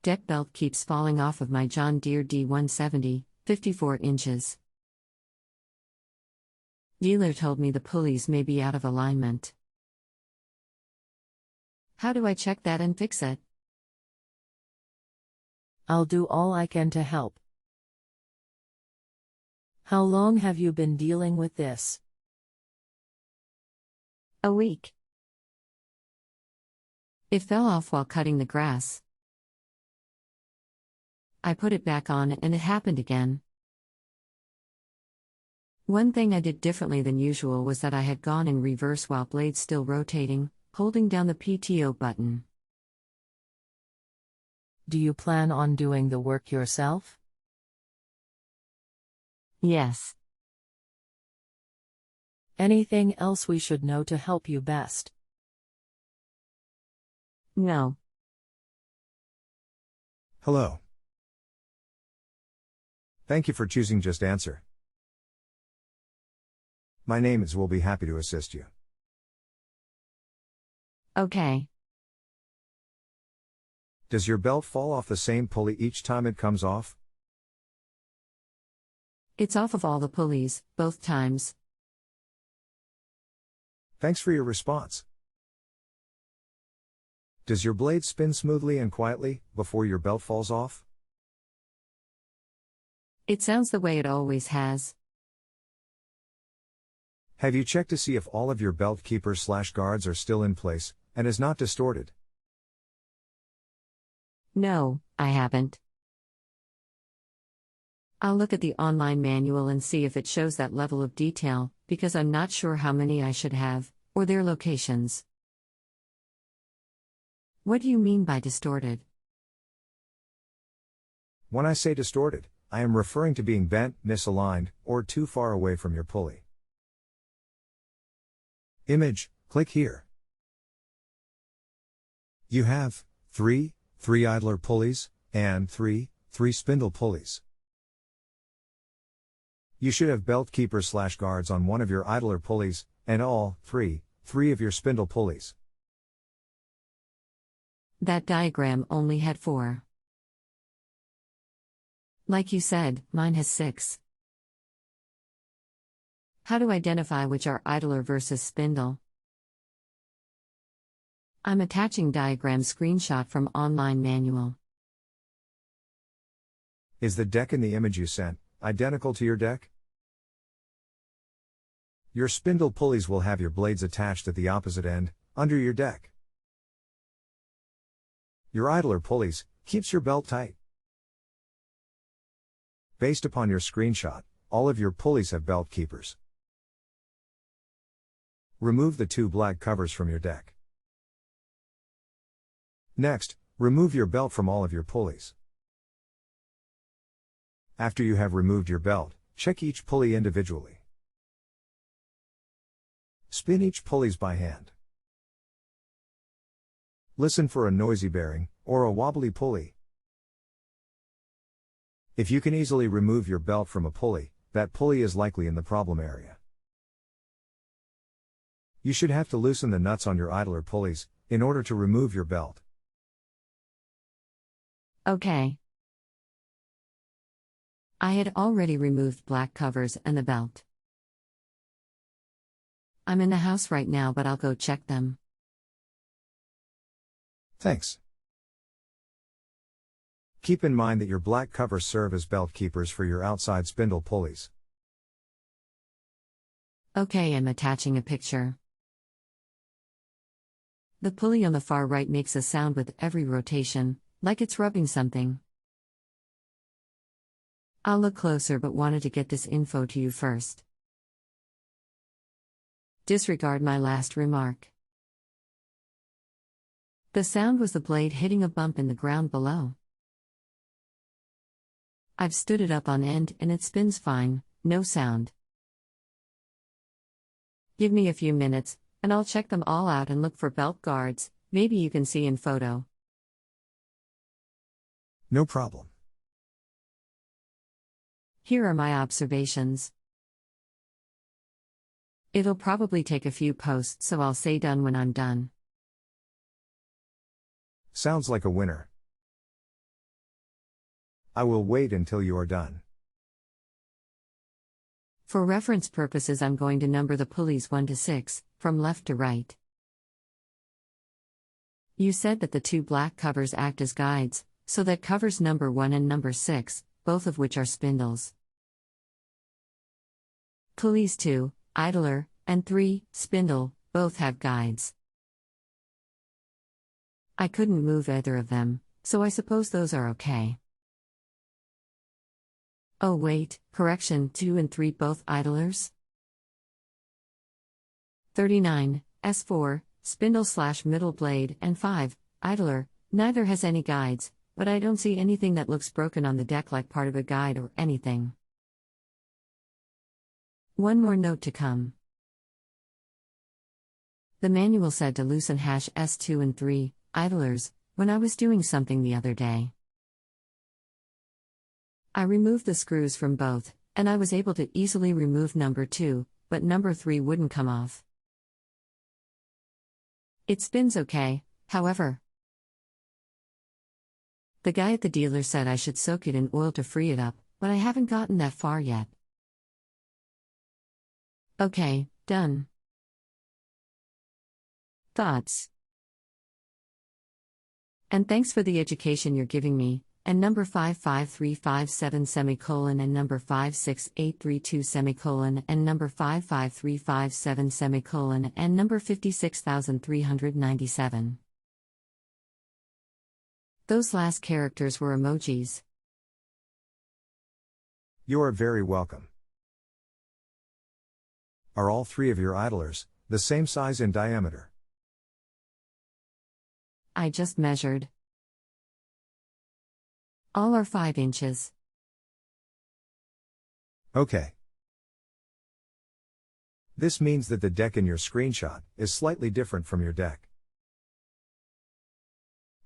Deck belt keeps falling off of my John Deere D170, 54 inches. Dealer told me the pulleys may be out of alignment. How do I check that and fix it? I'll do all I can to help. How long have you been dealing with this? A week. It fell off while cutting the grass. I put it back on and it happened again. One thing I did differently than usual was that I had gone in reverse while blades still rotating, holding down the PTO button. Do you plan on doing the work yourself? Yes. Anything else we should know to help you best? No. Hello. Thank you for choosing JustAnswer. My name is. Will be happy to assist you. Okay. Does your belt fall off the same pulley each time it comes off? It's off of all the pulleys, both times. Thanks for your response. Does your blade spin smoothly and quietly before your belt falls off? It sounds the way it always has. Have you checked to see if all of your belt keepers/guards are still in place and is not distorted? No, I haven't. I'll look at the online manual and see if it shows that level of detail, because I'm not sure how many I should have, or their locations. What do you mean by distorted? When I say distorted, I am referring to being bent, misaligned, or too far away from your pulley. Image, click here. You have 3 idler pulleys, and 3 spindle pulleys. You should have belt keepers/guards on one of your idler pulleys, and all 3 of your spindle pulleys. That diagram only had 4. Like you said, mine has 6. How to identify which are idler versus spindle? I'm attaching diagram screenshot from online manual. Is the deck in the image you sent identical to your deck? Your spindle pulleys will have your blades attached at the opposite end, under your deck. Your idler pulleys keeps your belt tight. Based upon your screenshot, all of your pulleys have belt keepers. Remove the 2 black covers from your deck. Next, remove your belt from all of your pulleys. After you have removed your belt, check each pulley individually. Spin each pulleys by hand. Listen for a noisy bearing, or a wobbly pulley. If you can easily remove your belt from a pulley, that pulley is likely in the problem area. You should have to loosen the nuts on your idler pulleys, in order to remove your belt. Okay. I had already removed black covers and the belt. I'm in the house right now, but I'll go check them. Thanks. Keep in mind that your black covers serve as belt keepers for your outside spindle pulleys. Okay, I'm attaching a picture. The pulley on the far right makes a sound with every rotation, like it's rubbing something. I'll look closer, but wanted to get this info to you first. Disregard my last remark. The sound was the blade hitting a bump in the ground below. I've stood it up on end and it spins fine, no sound. Give me a few minutes, and I'll check them all out and look for belt guards, maybe you can see in photo. No problem. Here are my observations. It'll probably take a few posts, so I'll say done when I'm done. Sounds like a winner. I will wait until you are done. For reference purposes, I'm going to number the pulleys 1 to 6, from left to right. You said that the two black covers act as guides, so that covers number 1 and number 6, both of which are spindles. Pulleys 2, idler, and 3, spindle, both have guides. I couldn't move either of them, so I suppose those are okay. Oh wait, correction, 2 and 3 both idlers? 39, S4, spindle/middle blade, and 5, idler, neither has any guides, but I don't see anything that looks broken on the deck like part of a guide or anything. One more note to come. The manual said to loosen S2 and 3, idlers, when I was doing something the other day. I removed the screws from both, and I was able to easily remove number 2, but number 3 wouldn't come off. It spins okay, however. The guy at the dealer said I should soak it in oil to free it up, but I haven't gotten that far yet. Okay, done. Thoughts? And thanks for the education you're giving me, and number 55357 semicolon and number 56832 semicolon and number 55357 semicolon and number 56397. Those last characters were emojis. You are very welcome. Are all 3 of your idlers the same size in diameter? I just measured. All are 5 inches. Okay. This means that the deck in your screenshot is slightly different from your deck.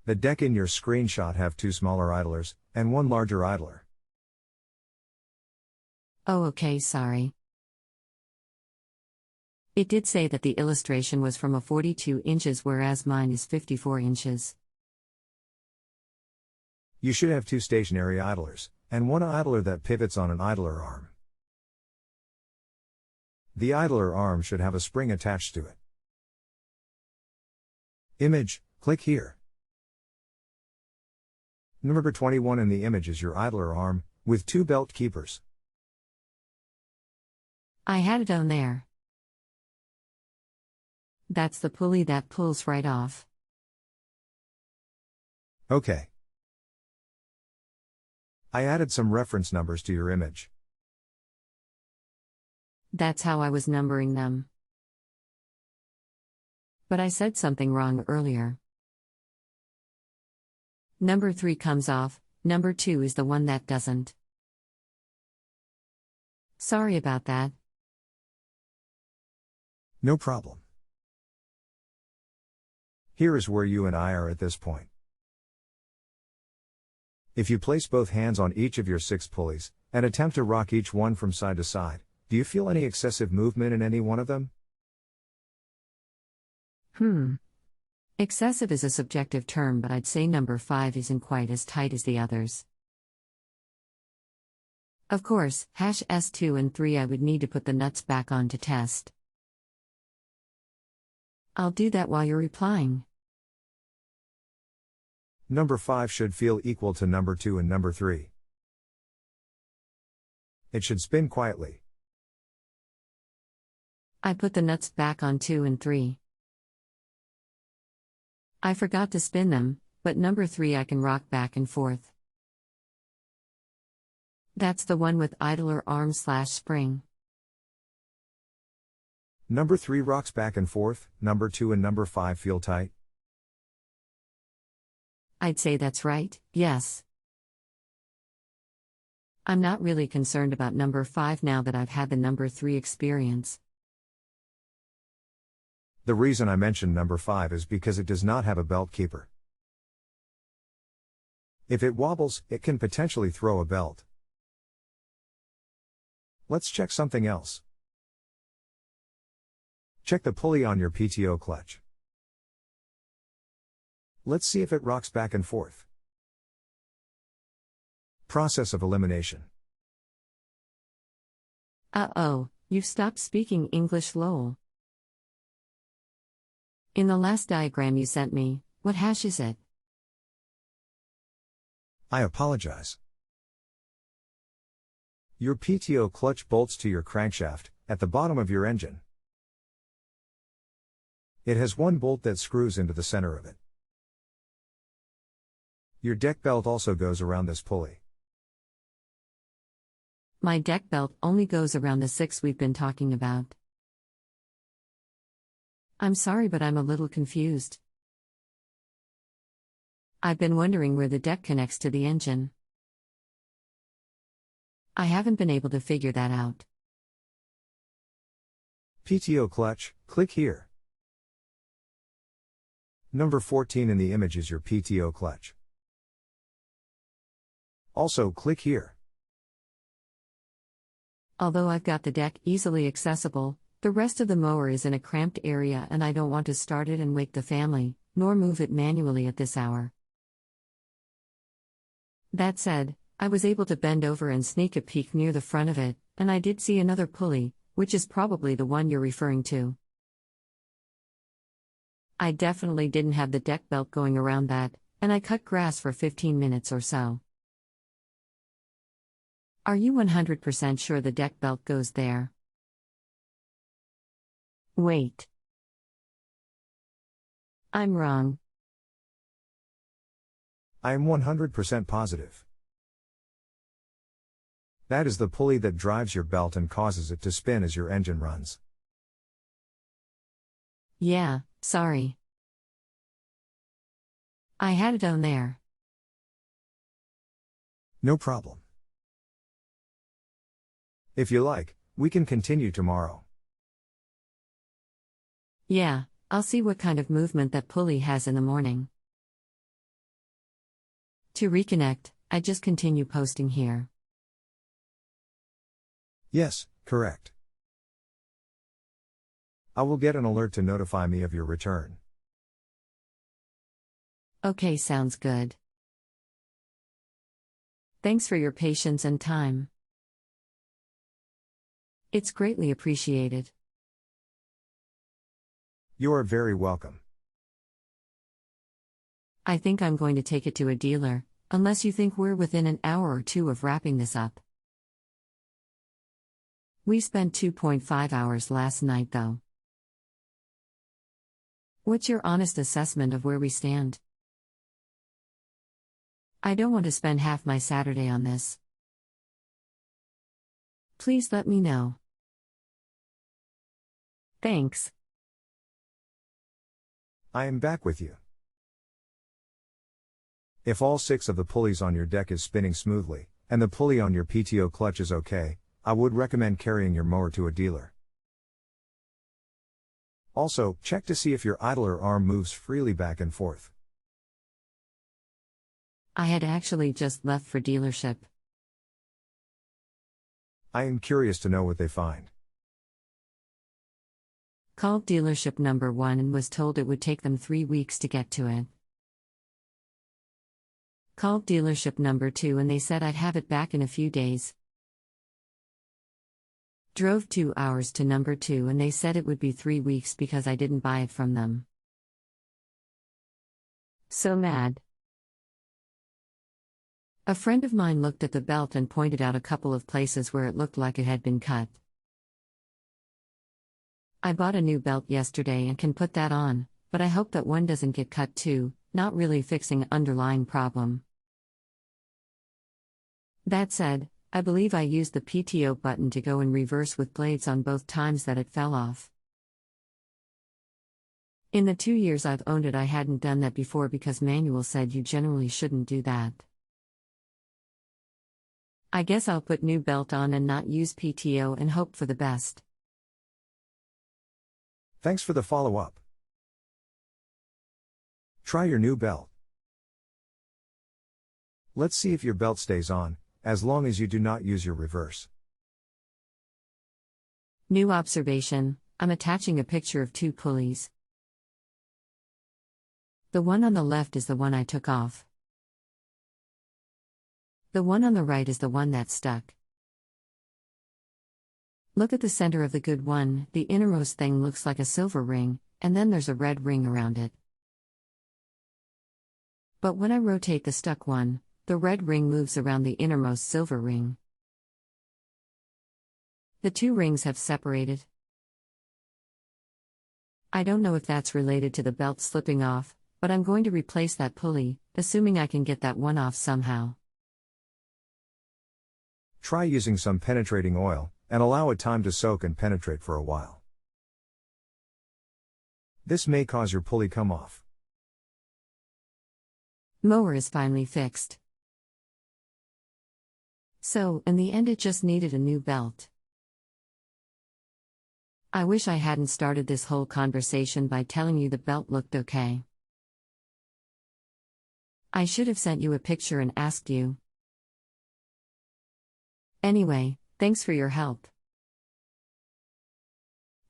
The deck in your screenshot have 2 smaller idlers and 1 larger idler. Oh, okay, sorry. It did say that the illustration was from a 42 inches whereas mine is 54 inches. You should have 2 stationary idlers, and 1 idler that pivots on an idler arm. The idler arm should have a spring attached to it. Image, click here. Number 21 in the image is your idler arm, with 2 belt keepers. I had it on there. That's the pulley that pulls right off. Okay. I added some reference numbers to your image. That's how I was numbering them. But I said something wrong earlier. Number 3 comes off, number 2 is the one that doesn't. Sorry about that. No problem. Here is where you and I are at this point. If you place both hands on each of your 6 pulleys, and attempt to rock each one from side to side, do you feel any excessive movement in any one of them? Excessive is a subjective term, but I'd say number 5 isn't quite as tight as the others. Of course, S2 and 3 I would need to put the nuts back on to test. I'll do that while you're replying. Number 5 should feel equal to number 2 and number 3. It should spin quietly. I put the nuts back on 2 and 3. I forgot to spin them, but number 3 I can rock back and forth. That's the one with idler arm/spring. Number 3 rocks back and forth, number 2 and number 5 feel tight. I'd say that's right, yes. I'm not really concerned about number 5 now that I've had the number 3 experience. The reason I mentioned number 5 is because it does not have a belt keeper. If it wobbles, it can potentially throw a belt. Let's check something else. Check the pulley on your PTO clutch. Let's see if it rocks back and forth. process of elimination. Uh-oh, you've stopped speaking English, lol. In the last diagram you sent me, what hash is it? I apologize. Your PTO clutch bolts to your crankshaft, at the bottom of your engine. It has one bolt that screws into the center of it. Your deck belt also goes around this pulley. My deck belt only goes around the 6 we've been talking about. I'm sorry, but I'm a little confused. I've been wondering where the deck connects to the engine. I haven't been able to figure that out. PTO clutch, click here. Number 14 in the image is your PTO clutch. Also click here. Although I've got the deck easily accessible, the rest of the mower is in a cramped area and I don't want to start it and wake the family, nor move it manually at this hour. That said, I was able to bend over and sneak a peek near the front of it, and I did see another pulley, which is probably the one you're referring to. I definitely didn't have the deck belt going around that, and I cut grass for 15 minutes or so. Are you 100% sure the deck belt goes there? Wait. I'm wrong. I am 100% positive. That is the pulley that drives your belt and causes it to spin as your engine runs. Yeah, sorry. I had it on there. No problem. If you like, we can continue tomorrow. Yeah, I'll see what kind of movement that pulley has in the morning. To reconnect, I just continue posting here. Yes, correct. I will get an alert to notify me of your return. Okay, sounds good. Thanks for your patience and time. It's greatly appreciated. You are very welcome. I think I'm going to take it to a dealer, unless you think we're within an hour or two of wrapping this up. We spent 2.5 hours last night though. What's your honest assessment of where we stand? I don't want to spend half my Saturday on this. Please let me know. Thanks. I am back with you. If all 6 of the pulleys on your deck is spinning smoothly, and the pulley on your PTO clutch is okay, I would recommend carrying your mower to a dealer. Also, check to see if your idler arm moves freely back and forth. I had actually just left for dealership. I am curious to know what they find. Called dealership number 1 and was told it would take them 3 weeks to get to it. Called dealership number 2 and they said I'd have it back in a few days. Drove 2 hours to number 2 and they said it would be 3 weeks because I didn't buy it from them. So mad. A friend of mine looked at the belt and pointed out a couple of places where it looked like it had been cut. I bought a new belt yesterday and can put that on, but I hope that one doesn't get cut too, not really fixing an underlying problem. That said, I believe I used the PTO button to go in reverse with blades on both times that it fell off. In the 2 years I've owned it I hadn't done that before because manual said you generally shouldn't do that. I guess I'll put new belt on and not use PTO and hope for the best. Thanks for the follow-up. Try your new belt. Let's see if your belt stays on, as long as you do not use your reverse. New observation, I'm attaching a picture of 2 pulleys. The one on the left is the one I took off. The one on the right is the one that's stuck. Look at the center of the good one, the innermost thing looks like a silver ring, and then there's a red ring around it. But when I rotate the stuck one, the red ring moves around the innermost silver ring. The two rings have separated. I don't know if that's related to the belt slipping off, but I'm going to replace that pulley, assuming I can get that one off somehow. Try using some penetrating oil, and allow it time to soak and penetrate for a while. This may cause your pulley come off. Mower is finally fixed. So, in the end, it just needed a new belt. I wish I hadn't started this whole conversation by telling you the belt looked okay. I should have sent you a picture and asked you. Anyway, thanks for your help.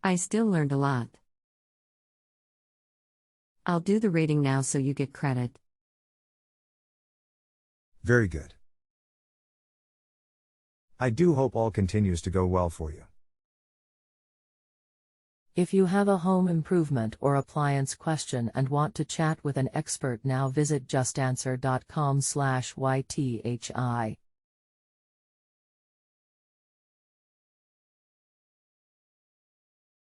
I still learned a lot. I'll do the rating now so you get credit. Very good. I do hope all continues to go well for you. If you have a home improvement or appliance question and want to chat with an expert now, visit justanswer.com/ythi.